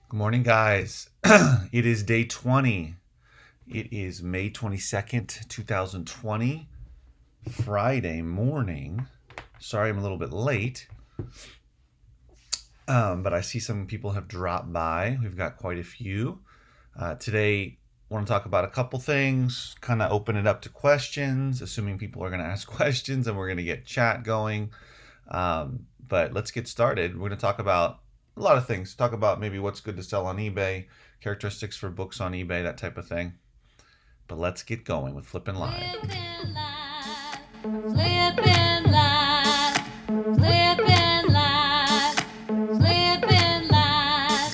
Good morning, guys. It is day 20. It is May 22nd, 2020, Friday morning. Sorry I'm a little bit late, but I see some people have dropped by. We've got quite a few. Today, I want to talk about a couple things, kind of open it up to questions, assuming people are going to ask questions and we're going to get chat going. But let's get started. We're going to talk about a lot of things. Talk about maybe what's good to sell on eBay, characteristics for books on eBay, that type of thing. But let's get going with Flippin' Live. Flippin' live, flippin' live, flippin' live, flippin' live,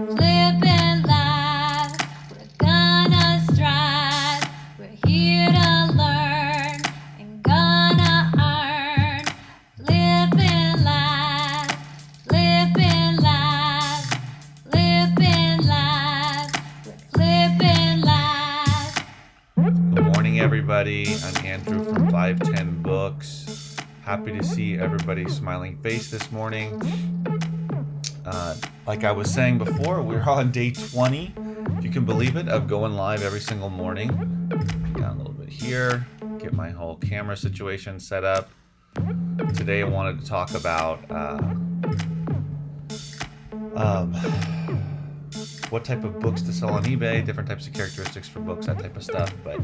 flippin' live. We're gonna strive, we're here to learn and gonna earn. Flippin' live, flippin' live, flippin' live, flippin' live. Good morning, everybody. I'm Andrew from 510 Books. Happy to see everybody's smiling face this morning. Like I was saying before, we're on day 20, if you can believe it, of going live every single morning. Down a little bit here, get my whole camera situation set up. Today I wanted to talk about what type of books to sell on eBay, different types of characteristics for books, that type of stuff. But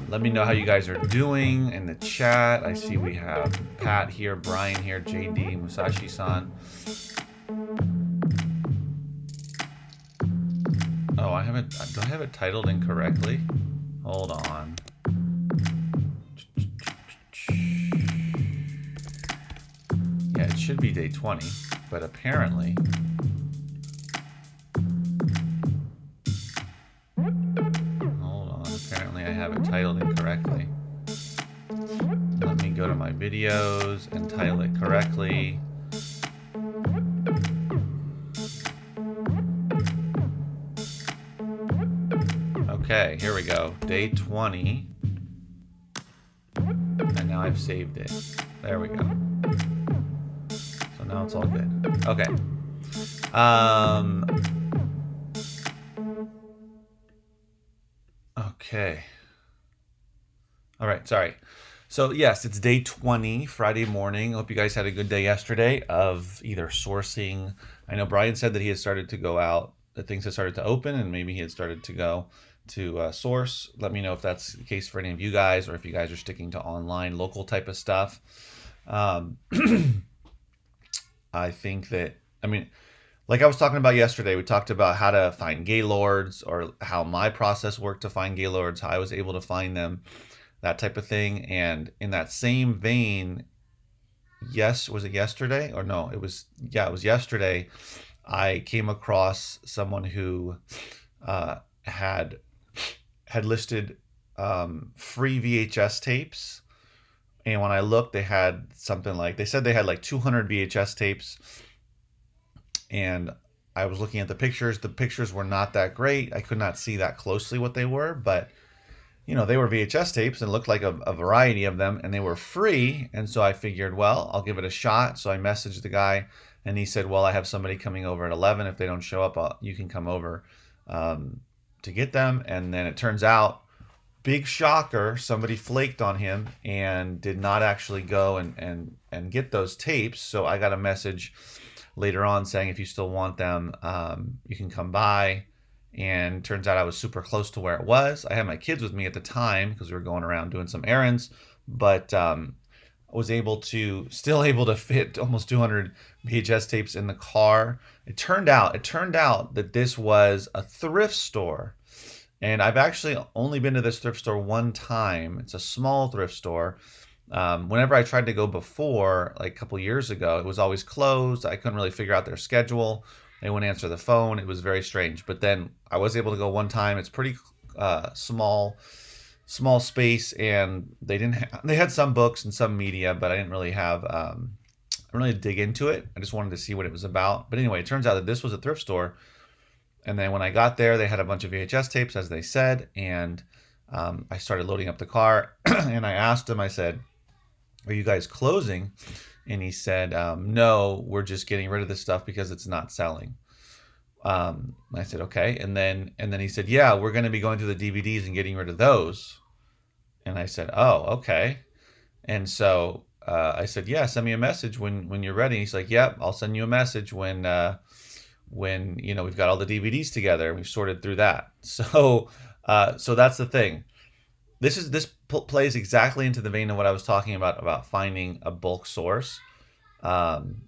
let me know how you guys are doing in the chat. I see we have Pat here, Brian here, JD, Musashi-san. Oh, do I have it titled incorrectly? Hold on. Yeah, it should be day 20, but apparently I have it titled incorrectly. Let me go to my videos and title it correctly. Okay, here we go. Day 20. And now I've saved it. There we go. So now it's all good. Okay. Okay. All right, sorry. So yes, it's day 20, Friday morning. Hope you guys had a good day yesterday of either sourcing. I know Brian said that he had started to go out, that things had started to open, and maybe he had started to go to source. Let me know if that's the case for any of you guys, or if you guys are sticking to online, local type of stuff. I think that, like I was talking about yesterday, we talked about how to find Gaylords, or how my process worked to find Gaylords, how I was able to find them, that type of thing. And in that same vein, was it yesterday? Or no, it was yesterday. I came across someone who had listed free VHS tapes. And when I looked, they said they had like 200 VHS tapes. And I was looking at the pictures. The pictures were not that great. I could not see that closely what they were, but they were VHS tapes and looked like a variety of them, and they were free. And so I figured, well, I'll give it a shot. So I messaged the guy, and he said, well, I have somebody coming over at 11. If they don't show up, you can come over to get them. And then it turns out, big shocker, somebody flaked on him and did not actually go and get those tapes. So I got a message later on saying, if you still want them, you can come by. And turns out I was super close to where it was. I had my kids with me at the time because we were going around doing some errands, but I was still able to fit almost 200 VHS tapes in the car. It turned out that this was a thrift store. And I've actually only been to this thrift store one time. It's a small thrift store. Whenever I tried to go before, like a couple years ago, it was always closed. I couldn't really figure out their schedule. They wouldn't answer the phone. It was very strange. But then I was able to go one time. It's pretty small space, and they had some books and some media, but I didn't really dig into it. I just wanted to see what it was about. But anyway, it turns out that this was a thrift store. And then when I got there, they had a bunch of VHS tapes, as they said, and I started loading up the car. And I asked him, I said, are you guys closing? And he said, no, we're just getting rid of this stuff because it's not selling. I said, okay. And then he said, yeah, we're going to be going through the DVDs and getting rid of those. And I said, oh, okay. And so I said, yeah, send me a message when you're ready. And he's like, yep, I'll send you a message when we've got all the DVDs together and we've sorted through that. So that's the thing. This plays exactly into the vein of what I was talking about finding a bulk source. Um,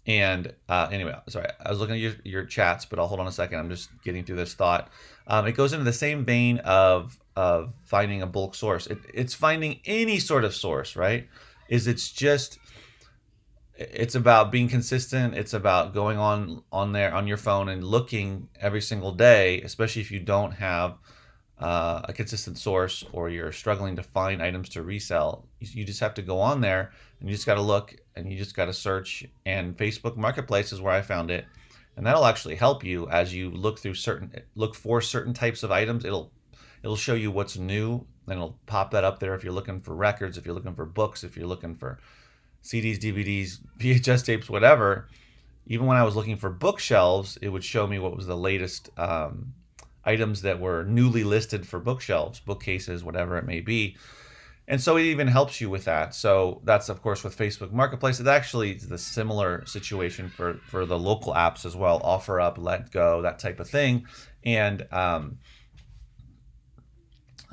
And anyway, sorry, I was looking at your chats, but I'll hold on a second. I'm just getting through this thought. It goes into the same vein of finding a bulk source. It's finding any sort of source, right? It's about being consistent. It's about going on there on your phone and looking every single day, especially if you don't have a consistent source or you're struggling to find items to resell. You just have to go on there and you just got to look and you just got to search. And Facebook Marketplace is where I found it, and that'll actually help you as you look for certain types of items. It'll show you what's new, and it'll pop that up there if you're looking for records, if you're looking for books, if you're looking for CDs, DVDs, VHS tapes, whatever. Even when I was looking for bookshelves, it would show me what was the latest items that were newly listed for bookshelves, bookcases, whatever it may be. And so it even helps you with that. So that's, of course, with Facebook Marketplace. It actually is the similar situation for the local apps as well, OfferUp, Let Go, that type of thing. And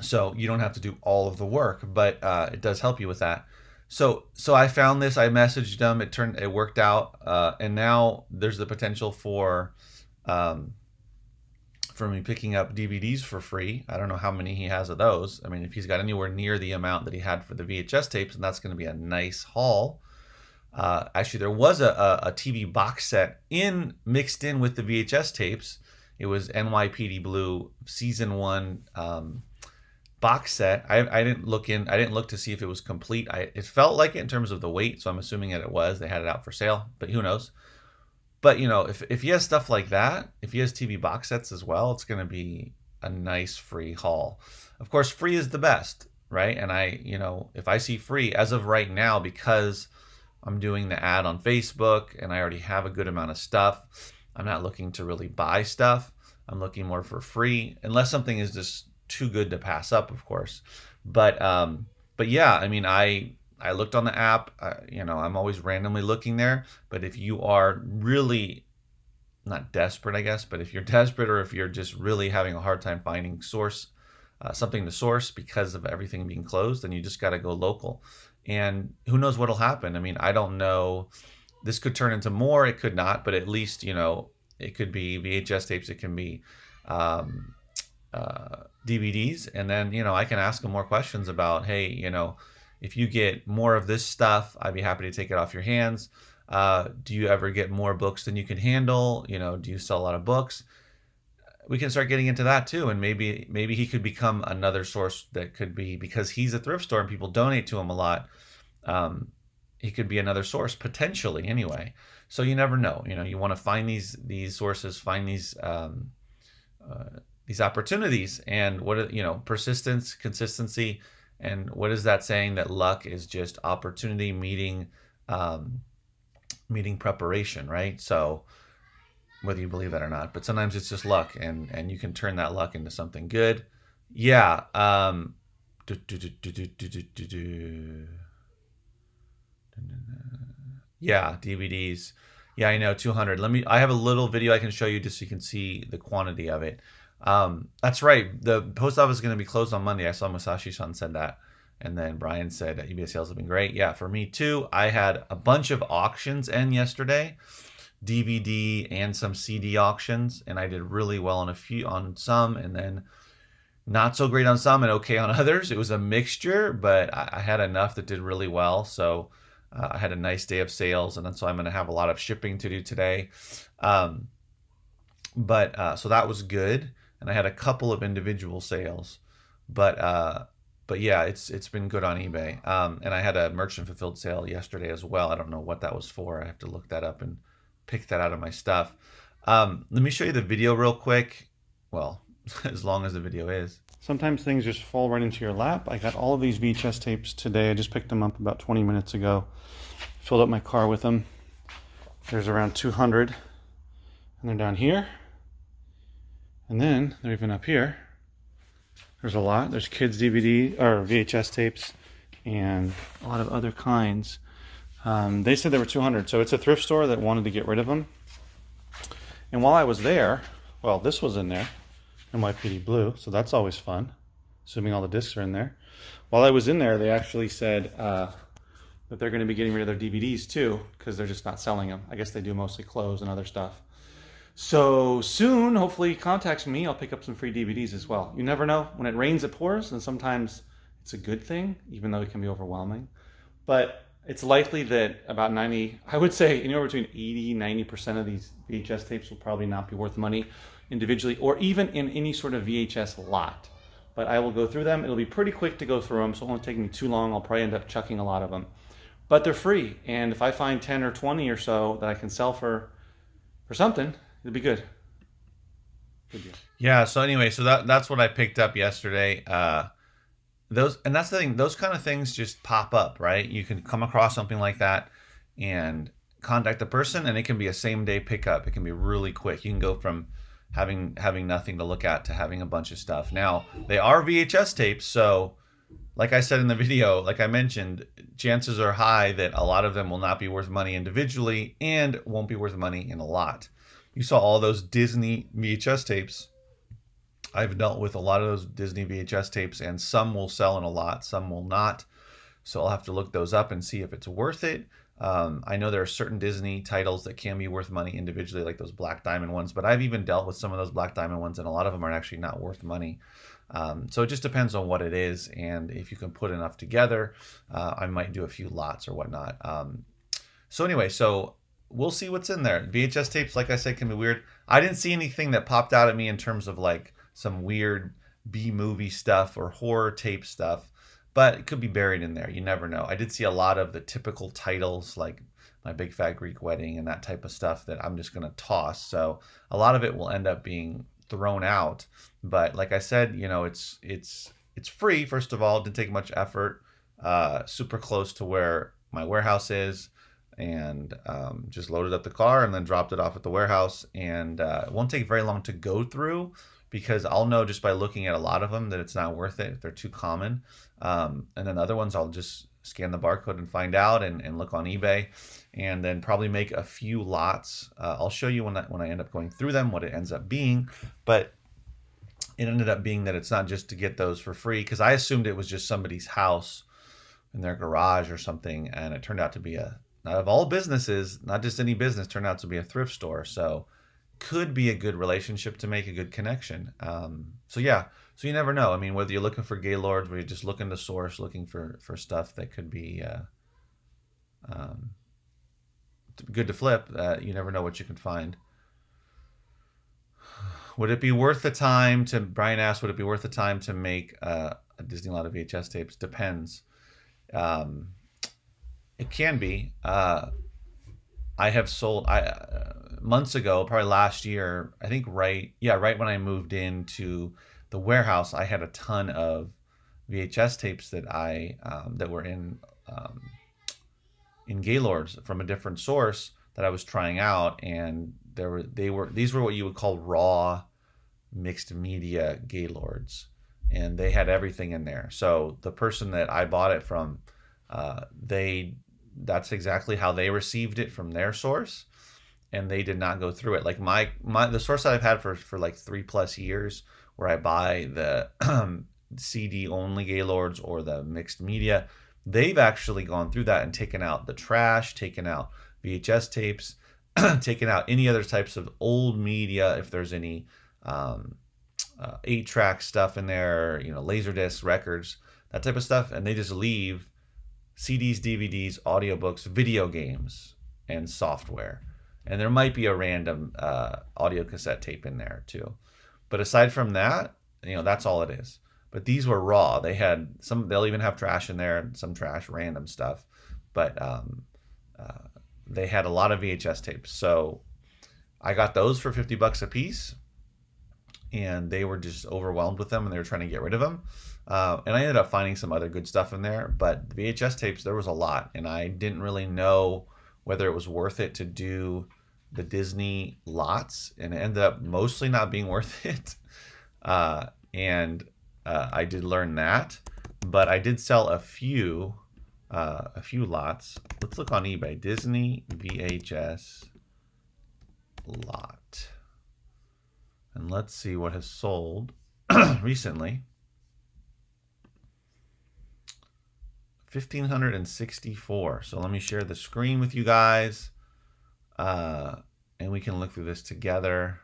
so you don't have to do all of the work, but it does help you with that. So I found this. I messaged them. It worked out, and now there's the potential for me picking up DVDs for free. I don't know how many he has of those. I mean, if he's got anywhere near the amount that he had for the VHS tapes, and that's going to be a nice haul. Actually, there was a TV box set mixed in with the VHS tapes. It was NYPD Blue season 1 box set. I didn't look to see if it was complete. It felt like it in terms of the weight, so I'm assuming that it was. They had it out for sale, but who knows? But if he has stuff like that, if he has TV box sets as well, it's going to be a nice free haul. Of course, free is the best, right? And if I see free as of right now, because I'm doing the ad on Facebook and I already have a good amount of stuff, I'm not looking to really buy stuff. I'm looking more for free, unless something is just too good to pass up, of course. But yeah, I mean, I looked on the app. I'm always randomly looking there. But if you are really not desperate, I guess, but if you're desperate or if you're just really having a hard time finding something to source because of everything being closed, then you just got to go local. And who knows what'll happen? I mean, I don't know. This could turn into more. It could not. But at least, it could be VHS tapes. It can be DVDs. And then, I can ask them more questions about, hey, if you get more of this stuff, I'd be happy to take it off your hands. Do you ever get more books than you can handle? Do you sell a lot of books? We can start getting into that too. And maybe he could become another source that could be, because he's a thrift store and people donate to him a lot. He could be another source potentially anyway. So you never know. You want to find these sources, find these opportunities, and persistence, consistency. And what is that saying? That luck is just opportunity meeting preparation, right? So whether you believe that or not, but sometimes it's just luck, and you can turn that luck into something good. Yeah. Yeah, DVDs. Yeah, I know, 200. I have a little video I can show you just so you can see the quantity of it. That's right. The post office is going to be closed on Monday. I saw Musashi-san said that. And then Brian said that eBay sales have been great. Yeah, for me too. I had a bunch of auctions end yesterday, DVD and some CD auctions, and I did really well on some, and then not so great on some and okay on others. It was a mixture, but I had enough that did really well. So I had a nice day of sales, and then so I'm going to have a lot of shipping to do today. But so that was good, and I had a couple of individual sales, but yeah, it's been good on eBay. And I had a merchant fulfilled sale yesterday as well. I don't know what that was for. I have to look that up and pick that out of my stuff. Let me show you the video real quick. Well, as long as the video is. Sometimes things just fall right into your lap. I got all of these VHS tapes today. I just picked them up about 20 minutes ago. Filled up my car with them. There's around 200, and they're down here. And then they're even up here. There's a lot. There's kids DVD or VHS tapes and a lot of other kinds. They said there were 200, so it's a thrift store that wanted to get rid of them. And while I was there, well, this was in there, NYPD Blue, so that's always fun, assuming all the discs are in there. While I was in there, they actually said that they're going to be getting rid of their DVDs too, because they're just not selling them. I guess they do mostly clothes and other stuff. So soon, hopefully, contacts me. I'll pick up some free DVDs as well. You never know. When it rains, it pours, and sometimes it's a good thing, even though it can be overwhelming. But it's likely that about 90, I would say anywhere between 80, 90% of these VHS tapes will probably not be worth money individually or even in any sort of VHS lot. But I will go through them. It'll be pretty quick to go through them, so it won't take me too long. I'll probably end up chucking a lot of them. But they're free, and if I find 10 or 20 or so that I can sell for something, it'll be good. Good deal. Yeah. So anyway, so that's what I picked up yesterday. And that's the thing. Those kind of things just pop up, right? You can come across something like that and contact the person, and it can be a same day pickup. It can be really quick. You can go from having nothing to look at to having a bunch of stuff. Now they are VHS tapes, so like I said in the video, like I mentioned, chances are high that a lot of them will not be worth money individually and won't be worth money in a lot. You saw all those Disney VHS tapes. I've dealt with a lot of those Disney VHS tapes, and some will sell in a lot, some will not. So I'll have to look those up and see if it's worth it. I know there are certain Disney titles that can be worth money individually, like those Black Diamond ones, but I've even dealt with some of those Black Diamond ones, and a lot of them are actually not worth money. So it just depends on what it is, and if you can put enough together, I might do a few lots or whatnot. So anyway, so we'll see what's in there. VHS tapes, like I said, can be weird. I didn't see anything that popped out at me in terms of like some weird B-movie stuff or horror tape stuff, but it could be buried in there. You never know. I did see a lot of the typical titles like My Big Fat Greek Wedding and that type of stuff that I'm just going to toss. So a lot of it will end up being thrown out. But like I said, you know, it's free. First of all, it didn't take much effort. Super close to where my warehouse is, and just loaded up the car and then dropped it off at the warehouse. And it won't take very long to go through, because I'll know just by looking at a lot of them that it's not worth it if they're too common. And then other ones I'll just scan the barcode and find out, and look on eBay, and then probably make a few lots. I'll show you when I end up going through them what it ends up being. But it ended up being that it's not just to get those for free, because I assumed it was just somebody's house in their garage or something, and it turned out to be not of all businesses, not just any business, turned out to be a thrift store. So could be a good relationship to make a good connection. So yeah, so you never know. I mean, whether you're looking for Gaylords, where you're just looking to source, looking for stuff that could be good to flip, you never know what you can find. Would it be worth the time to, Brian asked, would it be worth the time to make a Disney lot of VHS tapes? Depends. It can be. I have sold months ago, probably last year, I think right when I moved into the warehouse, I had a ton of VHS tapes that that were in Gaylords from a different source that I was trying out, and these were what you would call raw mixed media Gaylords, and they had everything in there. So the person that I bought it from, that's exactly how they received it from their source, and they did not go through it. Like the source that I've had for like 3+ years, where I buy the CD only Gaylords or the mixed media, they've actually gone through that and taken out the trash, taken out VHS tapes, taken out any other types of old media, if there's any 8-track stuff in there, Laserdisc records, that type of stuff, and they just leave CDs, DVDs, audiobooks, video games, and software. And there might be a random audio cassette tape in there too. But aside from that, that's all it is. But these were raw. They had they'll even have trash in there, some trash, random stuff. But they had a lot of VHS tapes. So I got those for $50 a piece, and they were just overwhelmed with them, and they were trying to get rid of them. And I ended up finding some other good stuff in there, but the VHS tapes, there was a lot, and I didn't really know whether it was worth it to do the Disney lots, and it ended up mostly not being worth it. And I did learn that, but I did sell a few lots. Let's look on eBay. Disney VHS lot, and let's see what has sold recently. 1,564. So let me share the screen with you guys, and we can look through this together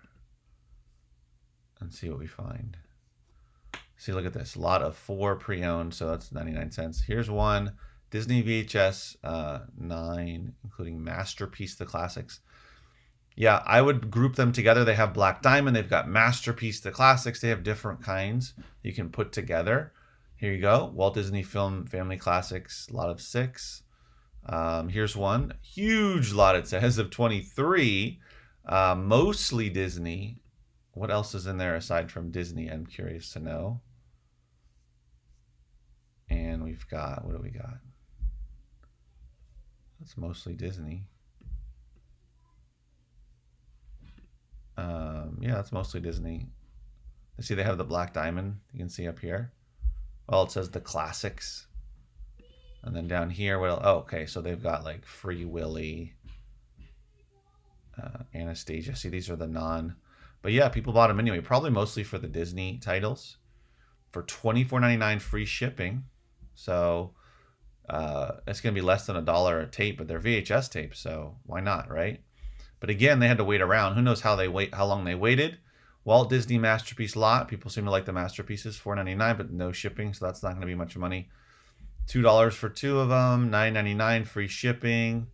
and see what we find. See, look at this. A lot of 4 pre-owned, so that's 99 cents. Here's one. Disney VHS 9, including Masterpiece, the classics. Yeah, I would group them together. They have Black Diamond. They've got Masterpiece, the classics. They have different kinds you can put together. Here you go. Walt Disney Film Family Classics, lot of 6. Here's one. Huge lot, it says, of 23. Mostly Disney. What else is in there aside from Disney? I'm curious to know. And we've got, what do we got? That's mostly Disney. Yeah, it's mostly Disney. You see they have the Black Diamond. You can see up here. Well, it says the classics. And then down here, what else? Oh, okay, so they've got like Free Willy, Anastasia. See, these are the non. But yeah, people bought them anyway. Probably mostly for the Disney titles. For $24.99 free shipping. So it's going to be less than $1 a tape, but they're VHS tapes, so why not, right? But again, they had to wait around. Who knows how long they waited? Walt Disney Masterpiece lot. People seem to like the masterpieces. $4.99, but no shipping, so that's not going to be much money. $2 for 2 of them. $9.99 free shipping.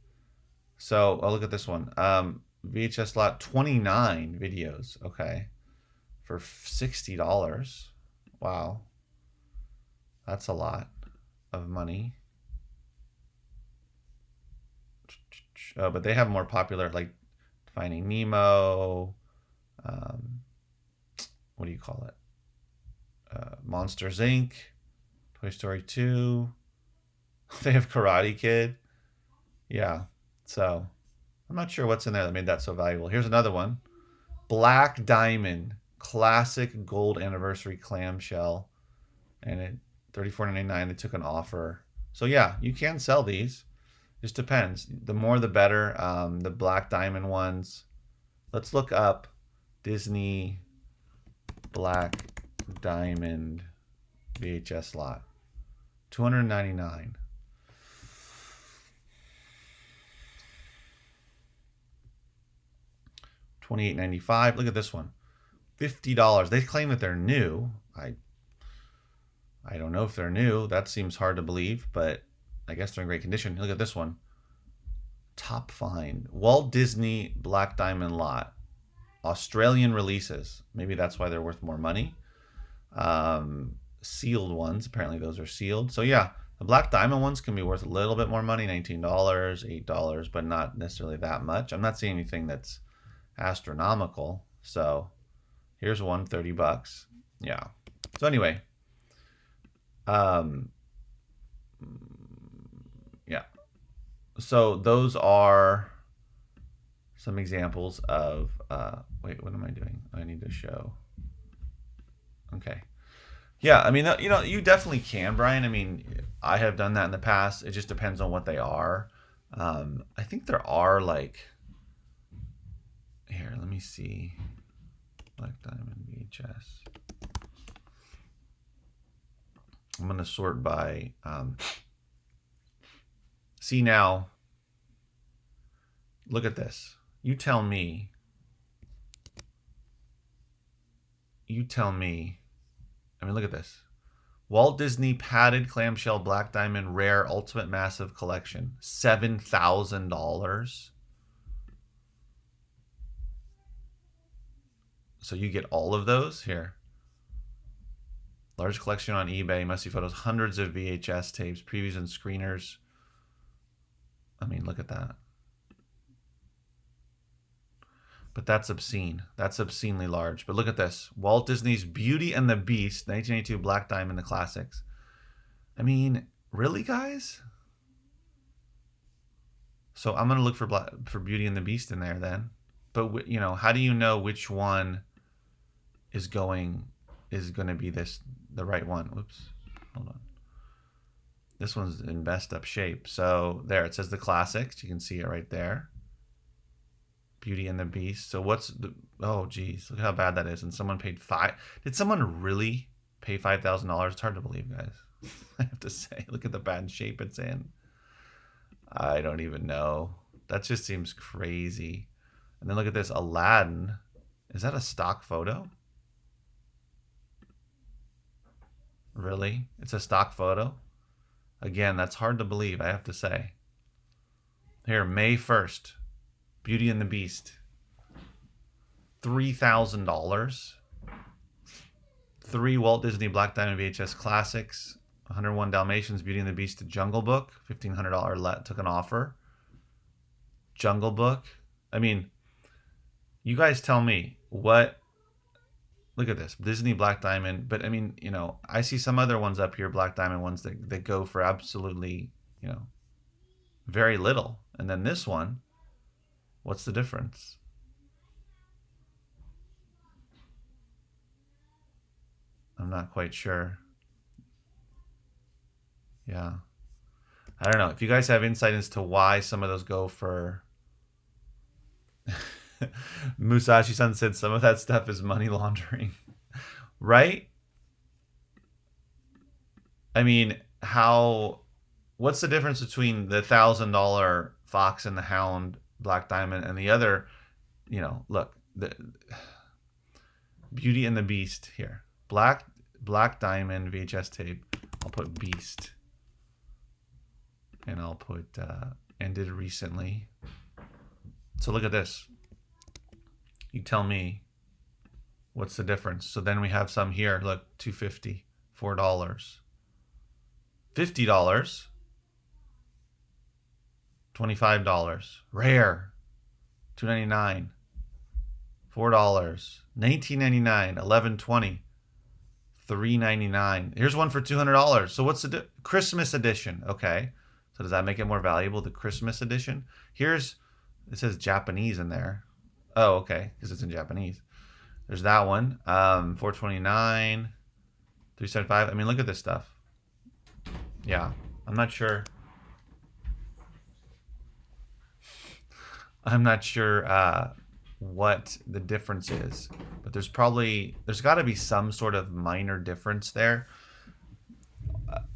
So, oh, look at this one. VHS lot, 29 videos. Okay, for $60. Wow, that's a lot of money. Oh, but they have more popular, like Finding Nemo. What do you call it? Monsters Inc. Toy Story 2. They have Karate Kid. Yeah. So I'm not sure what's in there that made that so valuable. Here's another one. Black Diamond Classic Gold Anniversary Clamshell. And at $34.99, they took an offer. So yeah, you can sell these. Just depends. The more the better. The Black Diamond ones. Let's look up Disney Black Diamond VHS lot. $299. $28.95. Look at this one. $50. They claim that they're new. I don't know if they're new. That seems hard to believe, but I guess they're in great condition. Look at this one. Top find. Walt Disney Black Diamond lot. Australian releases. Maybe that's why they're worth more money. Sealed ones. Apparently those are sealed. So yeah, the Black Diamond ones can be worth a little bit more money. $19, $8, but not necessarily that much. I'm not seeing anything that's astronomical. So here's one, $30. Yeah. So anyway, yeah. So those are some examples of, wait, what am I doing? I need to show. Okay. Yeah, I mean, you definitely can, Brian. I mean, I have done that in the past. It just depends on what they are. I think there are like, here, let me see. Black Diamond VHS. I'm going to sort by, see now, look at this. You tell me. I mean, look at this. Walt Disney Padded Clamshell Black Diamond Rare Ultimate Massive Collection. $7,000. So you get all of those here. Large collection on eBay. Must see photos. Hundreds of VHS tapes, previews, and screeners. I mean, look at that. But that's obscene. That's obscenely large. But look at this. Walt Disney's Beauty and the Beast, 1982 Black Diamond, the classics. I mean, really, guys? So I'm gonna look for Beauty and the Beast in there then. But you know, how do you know which one is going to be the right one? Whoops, hold on. This one's in best up shape. So there, it says the classics. You can see it right there. Beauty and the Beast. So what's the? Oh, geez, look how bad that is. And someone paid five. Did someone really pay $5,000? It's hard to believe, guys. I have to say, look at the bad shape it's in. I don't even know. That just seems crazy. And then look at this, Aladdin. Is that a stock photo? Really? It's a stock photo? Again, that's hard to believe, I have to say. Here, May 1st. Beauty and the Beast. $3,000. 3 Walt Disney Black Diamond VHS Classics. 101 Dalmatians, Beauty and the Beast, the Jungle Book. $1,500 took an offer. Jungle Book. I mean, you guys tell me what. Look at this, Disney Black Diamond. But I mean, you know, I see some other ones up here, Black Diamond ones that go for absolutely, you know, very little. And then this one, what's the difference? I'm not quite sure. Yeah. I don't know. If you guys have insight as to why some of those go for Musashi-san said some of that stuff is money laundering. Right? I mean, what's the difference between the $1,000 Fox and the Hound Black Diamond and the other, you know, look, the Beauty and the Beast here. Black Diamond VHS tape. I'll put Beast. And I'll put ended recently. So look at this. You tell me what's the difference. So then we have some here. Look, $2.50, $4, $50, $25, rare, $2.99, $4, $19.99, $11.20, $3.99. Here's one for $200. So what's the Christmas edition? Okay. So does that make it more valuable? The Christmas edition. It says Japanese in there. Oh, okay, because it's in Japanese. There's that one. $4.29, $3.75. I mean, look at this stuff. Yeah, I'm not sure. What the difference is, but there's got to be some sort of minor difference there.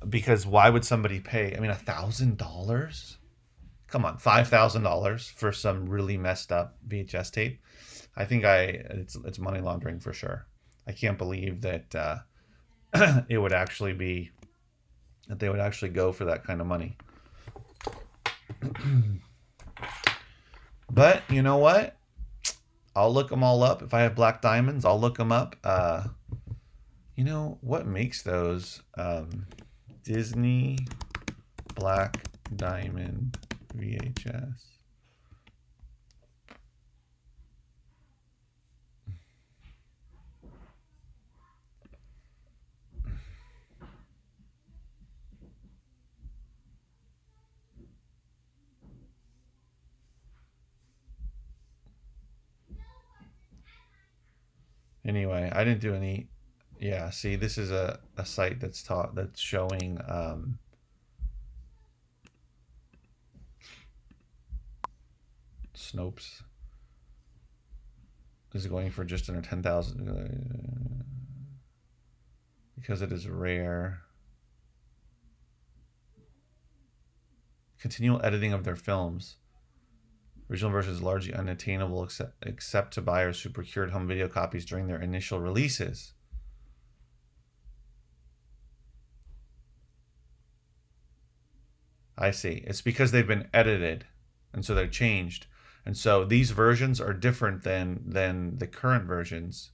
Because why would somebody pay? I mean, $1,000? Come on, $5,000 for some really messed up VHS tape. I think it's money laundering for sure. I can't believe that it would actually be that they would actually go for that kind of money. But you know what? I'll look them all up. If I have black diamonds, I'll look them up. You know what makes those? Disney Black Diamond VHS. Anyway, I didn't do any. Yeah, see, this is a site that's showing Snopes is going for just under 10,000 because it is rare. Continual editing of their films. Original version is largely unattainable except to buyers who procured home video copies during their initial releases. I see. It's because they've been edited, and so they're changed. And so these versions are different than the current versions.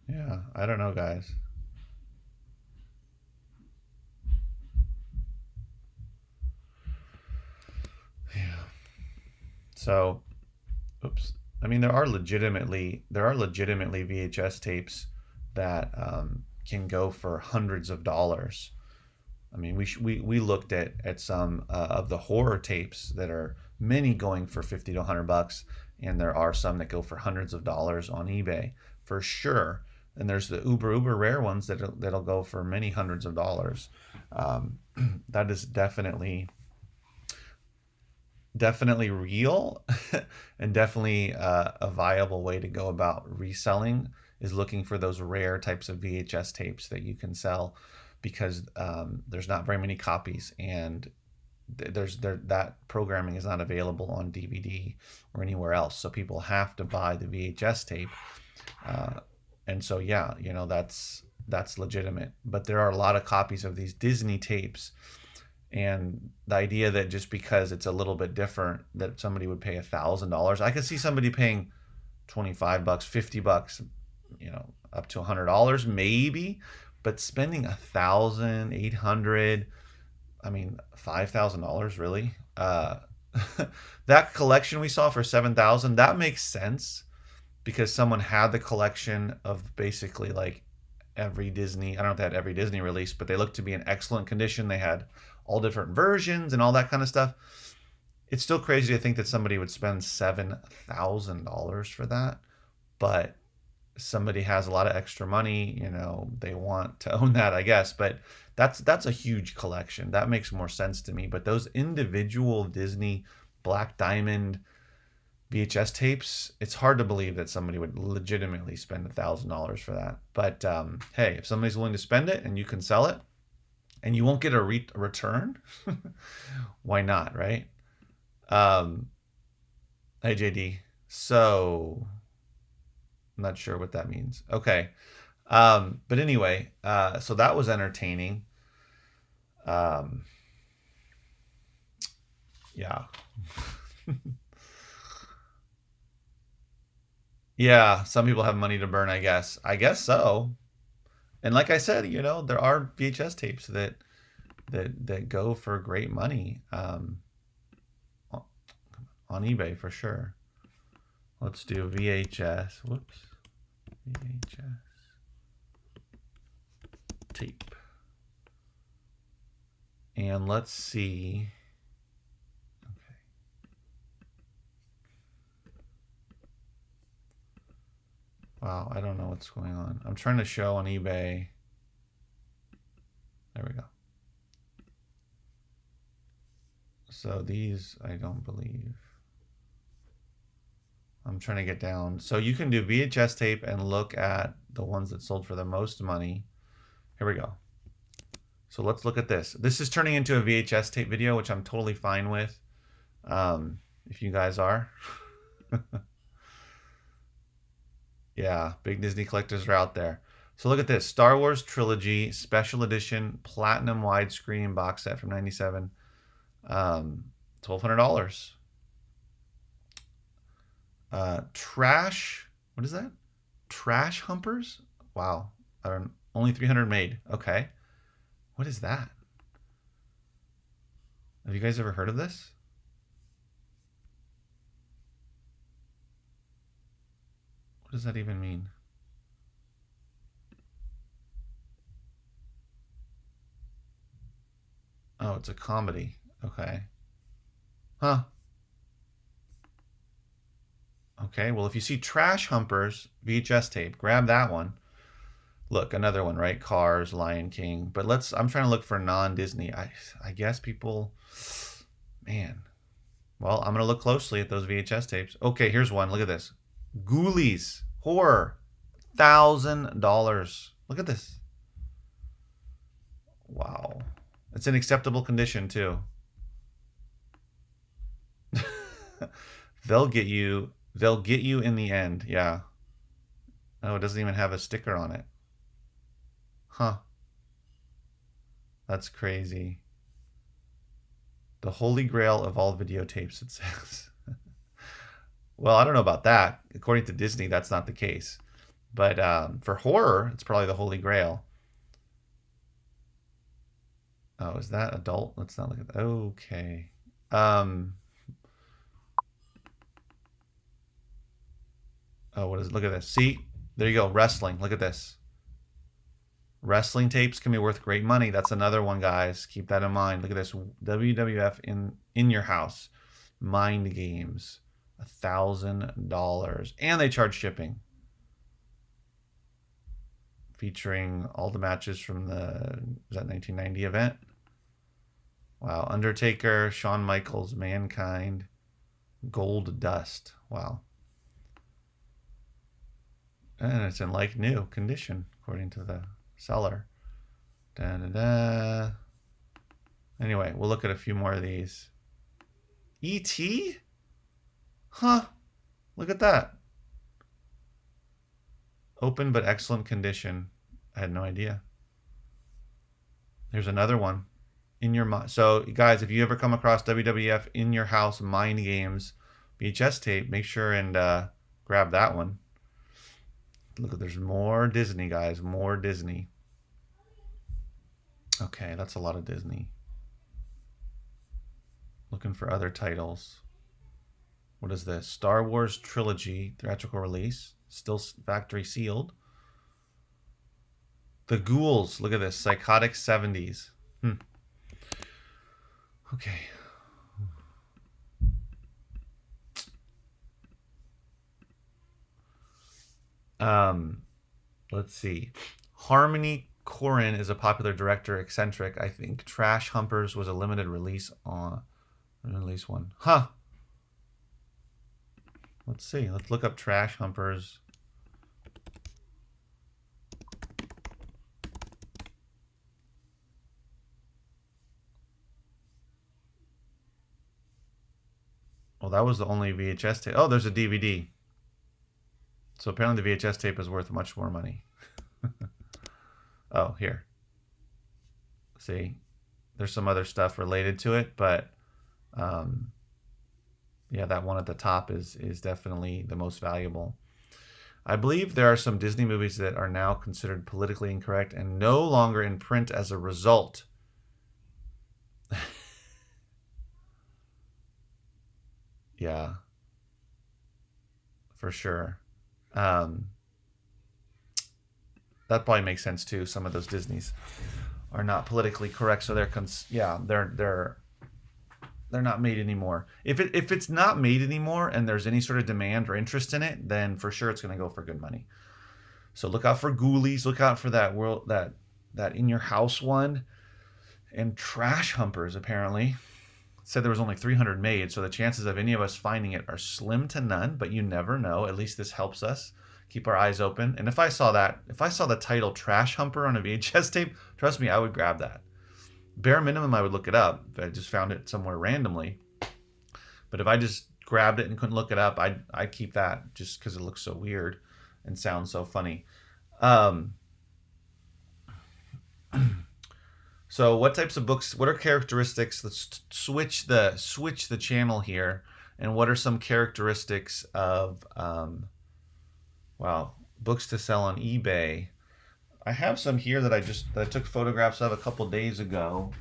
Yeah, I don't know, guys. Yeah. So, oops. I mean, there are legitimately VHS tapes that can go for hundreds of dollars. I mean, we looked at some of the horror tapes that are many going for 50 to 100 bucks, and there are some that go for hundreds of dollars on eBay for sure. And there's the uber rare ones that'll go for many hundreds of dollars. Um, that is definitely real, and definitely a viable way to go about reselling is looking for those rare types of VHS tapes that you can sell, because there's not very many copies, and that programming is not available on DVD or anywhere else. So people have to buy the VHS tape, uh, and so yeah, that's legitimate. But there are a lot of copies of these Disney tapes, and the idea that just because it's a little bit different that somebody would pay $1,000. I could see somebody paying 25 bucks, 50 bucks, up to $100 maybe, but spending 1,800, I mean, $5,000 really. That collection we saw for 7,000, that makes sense because someone had the collection of basically like every Disney. I don't know if they had every Disney release, but they looked to be in excellent condition. They had all different versions and all that kind of stuff. It's still crazy to think that somebody would spend $7,000 for that, but somebody has a lot of extra money, they want to own that, I guess. But that's a huge collection. That makes more sense to me. But those individual Disney Black Diamond VHS tapes, it's hard to believe that somebody would legitimately spend $1,000 for that. But hey, if somebody's willing to spend it and you can sell it and you won't get a return, why not, right? Um, hey, JD. So, I'm not sure what that means. Okay. But anyway, so that was entertaining. Um, yeah. Yeah, some people have money to burn, I guess. I guess so. And like I said, there are VHS tapes that go for great money on eBay for sure. Let's do VHS. Whoops. VHS tape. And let's see. Okay. Wow, I don't know what's going on. I'm trying to show on eBay. There we go. So these, I don't believe. I'm trying to get down. So you can do VHS tape and look at the ones that sold for the most money. Here we go. So let's look at this. This is turning into a VHS tape video, which I'm totally fine with. If you guys are. Yeah, big Disney collectors are out there. So look at this. Star Wars Trilogy Special Edition Platinum Widescreen box set from 97. $1,200. Trash. What is that? Trash Humpers? Wow. Only 300 made. Okay. What is that? Have you guys ever heard of this? What does that even mean? Oh, it's a comedy. Okay. Huh. Okay, well, if you see Trash Humpers VHS tape, grab that one. Look, another one, right? Cars, Lion King. But I'm trying to look for non-Disney. I guess people, man. Well, I'm going to look closely at those VHS tapes. Okay, here's one. Look at this. Ghoulies, horror, $1,000. Look at this. Wow. It's in acceptable condition, too. They'll get you. They'll get you in the end. Yeah. Oh, it doesn't even have a sticker on it. Huh. That's crazy. The holy grail of all videotapes, it says. Well, I don't know about that. According to Disney, that's not the case. But for horror, it's probably the holy grail. Oh, is that adult? Let's not look at that. Okay. Um, Oh, what is it? Look at this. See? There you go. Wrestling. Look at this. Wrestling tapes can be worth great money. That's another one, guys. Keep that in mind. Look at this. WWF in your house. Mind games. $1,000. And they charge shipping. Featuring all the matches from the 1990 event. Wow. Undertaker, Shawn Michaels, Mankind, Gold Dust. Wow. And it's in like new condition, according to the seller. Da, da, da. Anyway, we'll look at a few more of these. E.T.? Huh. Look at that. Open but excellent condition. I had no idea. Here's another one. In your mind. So, guys, if you ever come across WWF in your house mind games VHS tape, make sure and grab that one. Look, there's more Disney, guys. More Disney. Okay, that's a lot of Disney. Looking for other titles. What is this? Star Wars Trilogy theatrical release. Still factory sealed. The Ghouls. Look at this. Psychotic 70s. Okay. Let's see. Harmony Korine is a popular director, eccentric. I think Trash Humpers was a limited release one. Huh. Let's see. Let's look up Trash Humpers. Well, that was the only VHS tape. Oh, there's a DVD. So apparently the VHS tape is worth much more money. Oh, here. See, there's some other stuff related to it, but yeah, that one at the top is definitely the most valuable. I believe there are some Disney movies that are now considered politically incorrect and no longer in print as a result. Yeah, for sure. That probably makes sense too. Some of those Disneys are not politically correct, so they're not made anymore. If it's not made anymore and there's any sort of demand or interest in it, then for sure it's going to go for good money. So look out for Ghoulies. Look out for that in your house one, and Trash Humpers apparently said there was only 300 made, so the chances of any of us finding it are slim to none, but you never know. At least this helps us keep our eyes open. And if I saw the title Trash Humper on a VHS tape, trust me, I would grab that. Bare minimum, I would look it up if I just found it somewhere randomly. But if I just grabbed it and couldn't look it up, I'd keep that just because it looks so weird and sounds so funny. So what types of books, what are characteristics? Let's switch the channel here. And what are some characteristics of, books to sell on eBay? I have some here that I took photographs of a couple days ago.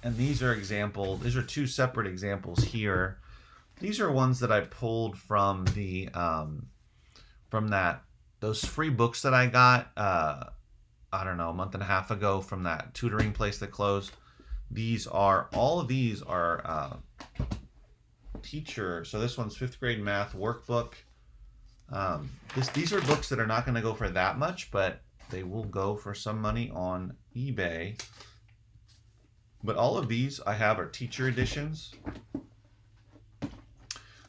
And these are two separate examples here. These are ones that I pulled from those free books that I got, I don't know, a month and a half ago from that tutoring place that closed. All of these are teacher. So this one's 5th grade math workbook. These are books that are not going to go for that much, but they will go for some money on eBay. But all of these I have are teacher editions.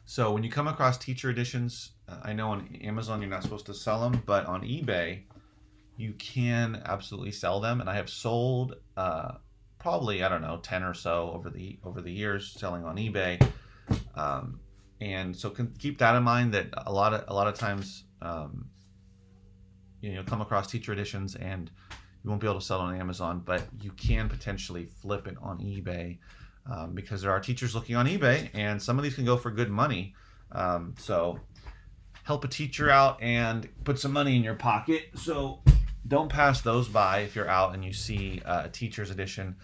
So when you come across teacher editions, I know on Amazon you're not supposed to sell them, but on eBay you can absolutely sell them. And I have sold probably, I don't know, 10 or so over the years selling on eBay. And so keep that in mind, that a lot of times you'll come across teacher editions and you won't be able to sell it on Amazon, but you can potentially flip it on eBay because there are teachers looking on eBay, and some of these can go for good money. So help a teacher out and put some money in your pocket. So don't pass those by if you're out and you see a teacher's edition.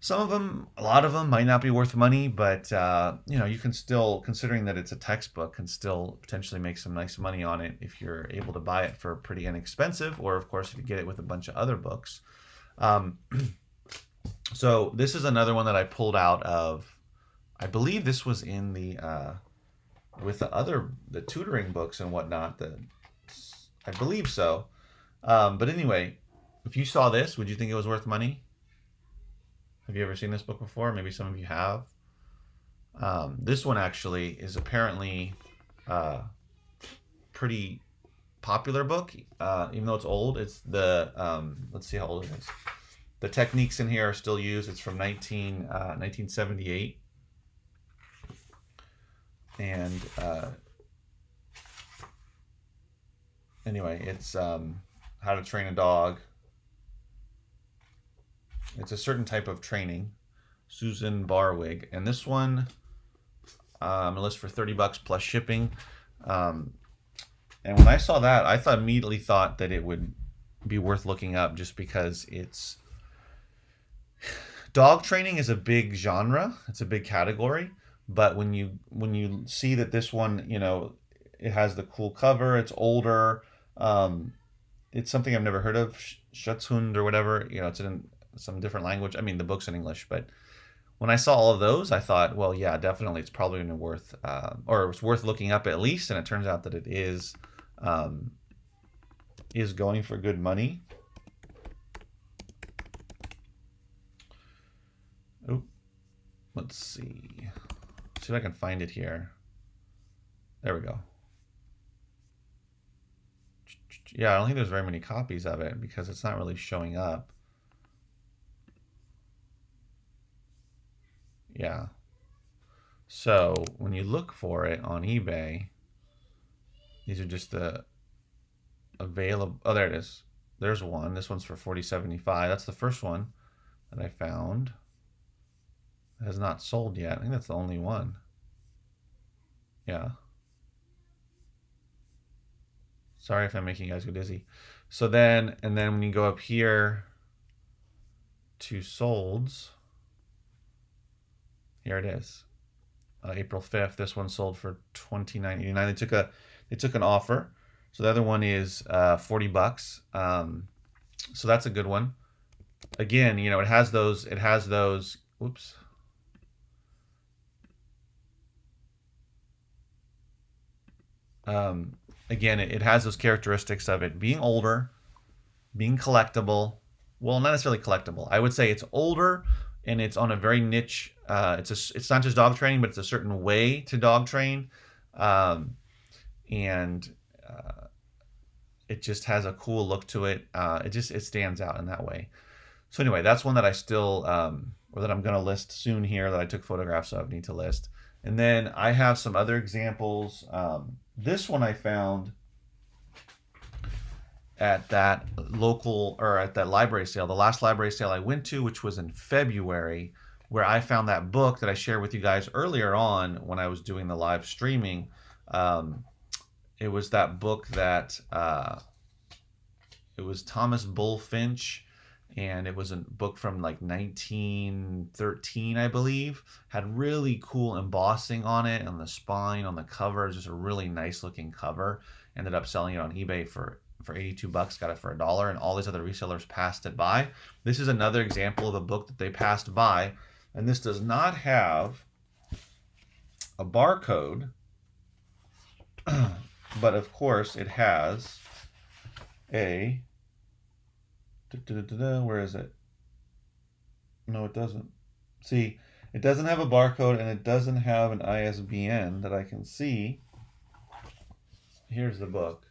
Some of them, a lot of them might not be worth money, but you can still, considering that it's a textbook, can still potentially make some nice money on it if you're able to buy it for pretty inexpensive, or of course if you get it with a bunch of other books. Um, so this is another one that I pulled out of. I believe this was in the with the tutoring books and whatnot. I believe so. But anyway, if you saw this, would you think it was worth money? Have you ever seen this book before? Maybe some of you have. This one actually is apparently a pretty popular book, even though it's old. It's the let's see how old it is. The techniques in here are still used. It's from 1978, and anyway, it's how to train a dog. It's a certain type of training. Susan Barwig. And this one, I'm gonna list for $30 plus shipping. And when I saw that, I immediately thought that it would be worth looking up, just because it's dog training is a big genre. It's a big category. But when you see that this one, it has the cool cover. It's older. It's something I've never heard of. Schutzhund or whatever. It's in some different language. I mean, the book's in English, but when I saw all of those, I thought, well, yeah, definitely, it's probably worth, or it's worth looking up at least. And it turns out that it is going for good money. Oh, let's see if I can find it here. There we go. Yeah, I don't think there's very many copies of it because it's not really showing up. Yeah. So when you look for it on eBay, these are just the available. Oh, there it is. There's one. This one's for $40.75. That's the first one that I found. It has not sold yet. I think that's the only one. Yeah. Sorry if I'm making you guys go dizzy. So then when you go up here to solds, here it is. April 5th. This one sold for $29.89. They took an offer. So the other one is $40. So that's a good one. Again, it has those. Oops. Again, it has those characteristics of it being older, being collectible. Well, not necessarily collectible. I would say it's older, and it's on a very niche. It's not just dog training, but it's a certain way to dog train, and it just has a cool look to it. It stands out in that way. So anyway, that's one that I still, or that I'm going to list soon here, that I took photographs of, need to list. And then I have some other examples. This one I found at that library sale, the last library sale I went to, which was in February, where I found that book that I shared with you guys earlier on when I was doing the live streaming. It was that book that it was Thomas Bullfinch, and it was a book from like 1913, I believe. Had really cool embossing on it, on the spine, on the cover. It was just a really nice looking cover. Ended up selling it on eBay for $82, got it for $1, and all these other resellers passed it by. This is another example of a book that they passed by, and this does not have a barcode, but of course it has a where is it? No, it doesn't. See, it doesn't have a barcode, and it doesn't have an ISBN that I can see. Here's the book.